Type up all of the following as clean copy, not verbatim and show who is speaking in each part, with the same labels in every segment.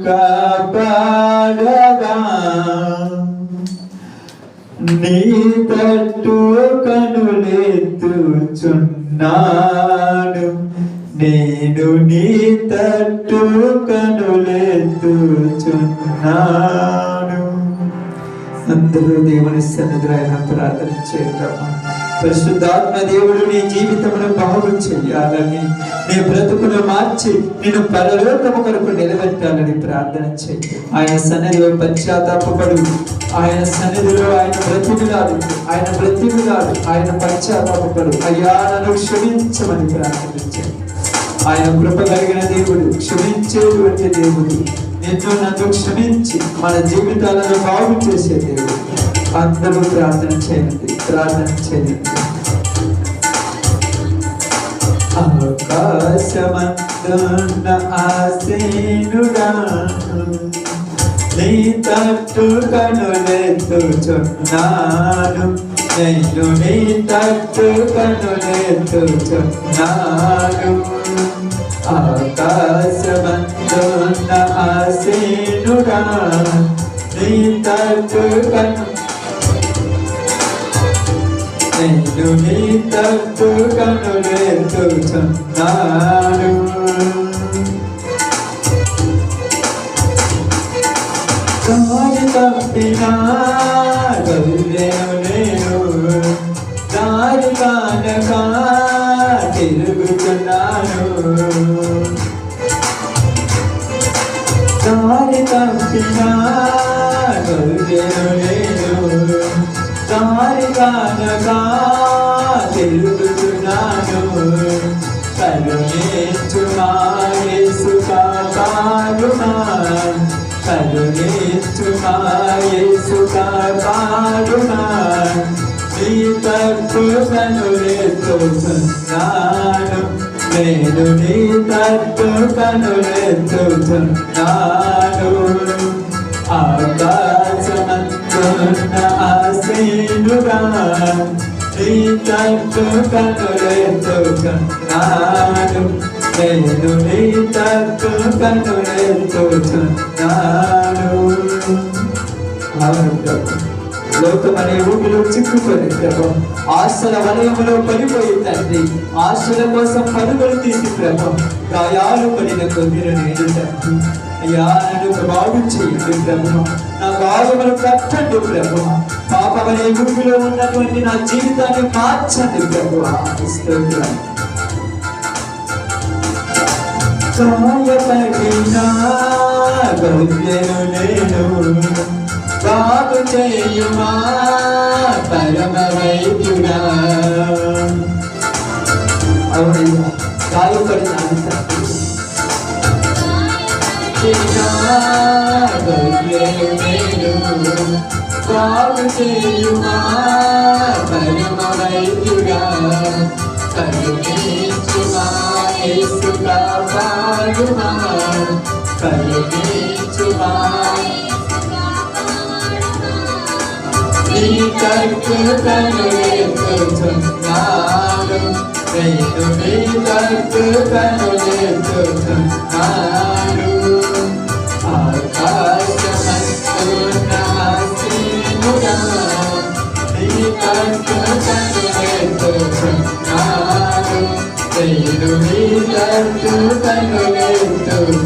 Speaker 1: కాపాడగా నీ తట్టు కనులెత్తుచున్నాను, నేను నీ తట్టు కనులెత్తుచున్నాను. అందరూ దేవుని సన్నిధిలో ఆయన ప్రార్థన చేద్దామా? పరిశుద్ధాత్మ దేవుడు నీ జీవితమును బాగు చెయ్యాలని, నీ బ్రతుకును మార్చి నేను పరలోకము కొరకు నిలబెట్టాలని ప్రార్థన చేయి. ఆయన సన్నిధిలో పశ్చాత్తాపపడు, ఆయన సన్నిధిలో ఆయన బ్రతిమిలాడు, ఆయన పశ్చాత్తాపపడు. అయ్యా నన్ను క్షమించమని ప్రార్థన చేయి. ఆయన కృప కలిగిన దేవుడు, క్షమించేటువంటి దేవుడు, నిన్ను నన్ను క్షమించి మన జీవితాలను బాగు చేసే దేవుడు. అందరూ ప్రార్థన చేయండి. ఆకాశమందున్న ఆసీనుడా, నీ తట్టు కనులెత్తుచున్నాను, నేను నీ తట్టు కనులెత్తుచున్నాను. ఆకాశమందున్న ఆసీనుడా, నీ తట్టు నేను నీ తట్టు కనులెత్తుచున్నాను. దారి తప్పినా గొర్రెను నేను, దారి కానక తిరుగుతున్నాను. దారి తప్పినా గొర్రెను నేను, దారి కానక తిరుగుతున్నాను. కరుణించుమా యేసు కాపాడుమా, కరుణించుమా యేసు కాపాడుమా. నీ తట్టు కనులెత్తుచున్నాను, నేను నీ తట్టు కనులెత్తుచున్నాను. ఆకాశమందున్న ఆసీనుడా, నీ తట్టు కనులెత్తుచున్నాను, నేను నీ తట్టు కనులెత్తుచున్నాను. లోకమనే ఊపిలో చిక్కుకొని ప్రభు, ఆశల వలయంలో పడిపోయి తండ్రి, ఆశల కోసం పరుగులు తీసి ప్రభు, గాయాలు పడిన కొద్దిని నేను తండ్రి. అయ్యా నన్ను బాగు చేయండి ప్రభు, నా గాయములు కట్టండి ప్రభు, పాపమనే ఊపిలో ఉన్నటువంటి నా జీవితాన్ని మార్చండి ప్రభు. గాయపడినా గొర్రెను నేను, బాగు చేయుమా పరమ వైద్యుడా. అవునయ్యా, గాయపడినాను బాగు చేయుమా పరమ వైద్యుడా. కరుణించుమా యేసు కాపాడుమా, కరుణించుమా. నీ తట్టు కనులెత్తుచున్నాను, నేను నీ తట్టు కనులెత్తుచున్నాను. ఆకాశమందున్న ఆసీనుడా, నీ తట్టు కనులెత్తుచున్నాను, నేను నీ తట్టు కనులెత్తుచున్నాను.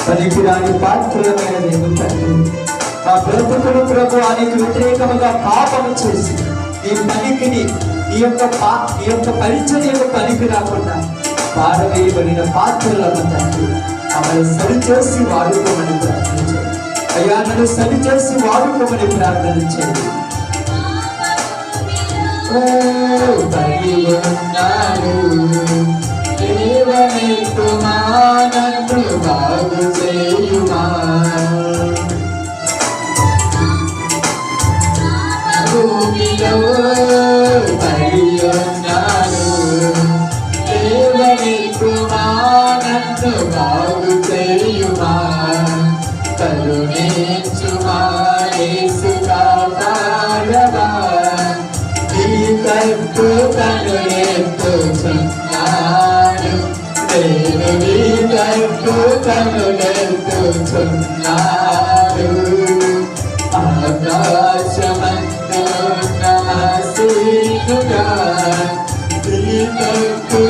Speaker 1: పనికిరాని పాత్రలమైన దేవుడు తండ్రి, మా బ్రతుకులు ప్రభు ఆయనకు వ్యతిరేకముగా పాపము చేసి నీ పనికిని నీ యొక్క పరిచర్యకు పనికి రాకుండా పారవేయబడిన పాత్రలను తండ్రి, ఆమెను సరిచేసి వాడుకోమని ప్రార్థించండి. అయ్యా నన్ను సరిచేసి వాడుకోమని ప్రార్థన చేయండి. దేవనెత్తుమా నన్ను బాగు చేయుమా, భూమిలో పడియున్నాను. దేవనెత్తుమా నన్ను బాగు చేయుమా, కరుణించుమా యేసు కాపాడవా. నీ తట్టు కనులెత్తుచున్నాను, కనులెత్తుచున్నాడు. ఆకాశమందున్న ఆసీనుడా నీ తట్టు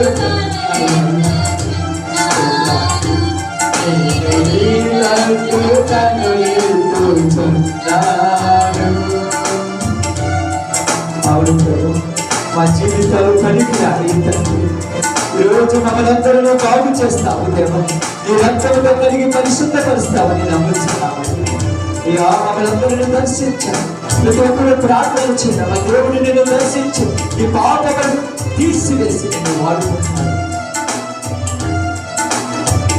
Speaker 1: అవును ప్రభు, మా జీవితాలు పనికిరాని తండ్రి, ఈరోజు మమ్మల్ందరూ బాగు చేస్తావు దేవా. నీ రక్తంలో కలిగి పరిశుద్ధపరుస్తావని నమ్ముతున్నామని మమ్మల్ందరినీ దర్శించాను. ప్రతి ఒక్కరు ప్రార్థన చేయాలి. మా దేవుడిని నేను దర్శించి ఈ పాపలను తీసివేసి నేను వాడుకుంటున్నాను.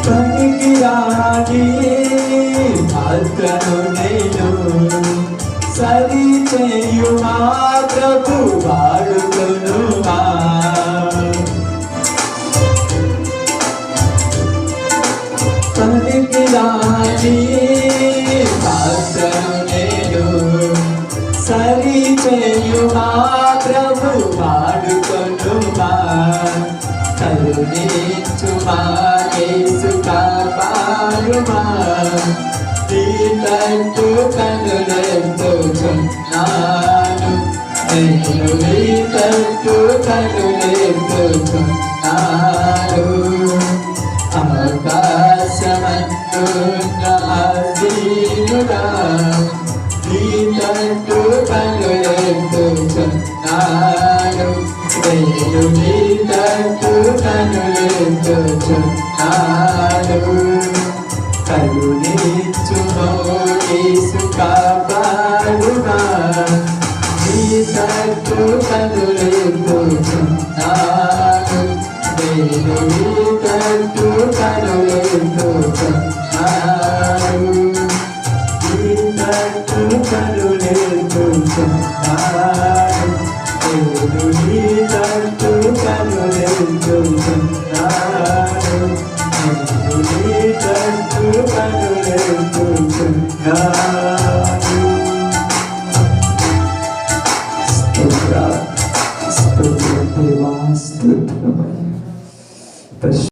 Speaker 1: పనికిరాని పాత్రను నేను సరి చేయుమా ప్రభు వాడుకొనుమా. పనికిరాని పాత్రను నేను సరి చేయుమా ప్రభు వాడుకొనుమా. కరుణించుమా యేసు కాపాడుమా. నీ తట్టు కనులెత్తుచున్నాను. నేను నీ తట్టు కనులెత్తుచున్నాను. ఆకాశమందున్న ఆసీనుడా నీ తట్టు కనులెత్తుచున్నాను. నేను నీ తట్టు కనులెత్తుచున్నాను. కరుణించుమో యేసు కాపాడుమా. నీ తట్టు కనులెత్తుచున్నాను. నేను నీ తట్టు కనులెత్తుచున్నాను. నీ తట్టు కనులెత్తుచున్నాను. నేను నీ తట్టు కనులెత్తుచున్నాను. నేను నీ తట్టు కనులెత్తుచున్నాను. స్తోత్రం దేవా, స్తోత్రం.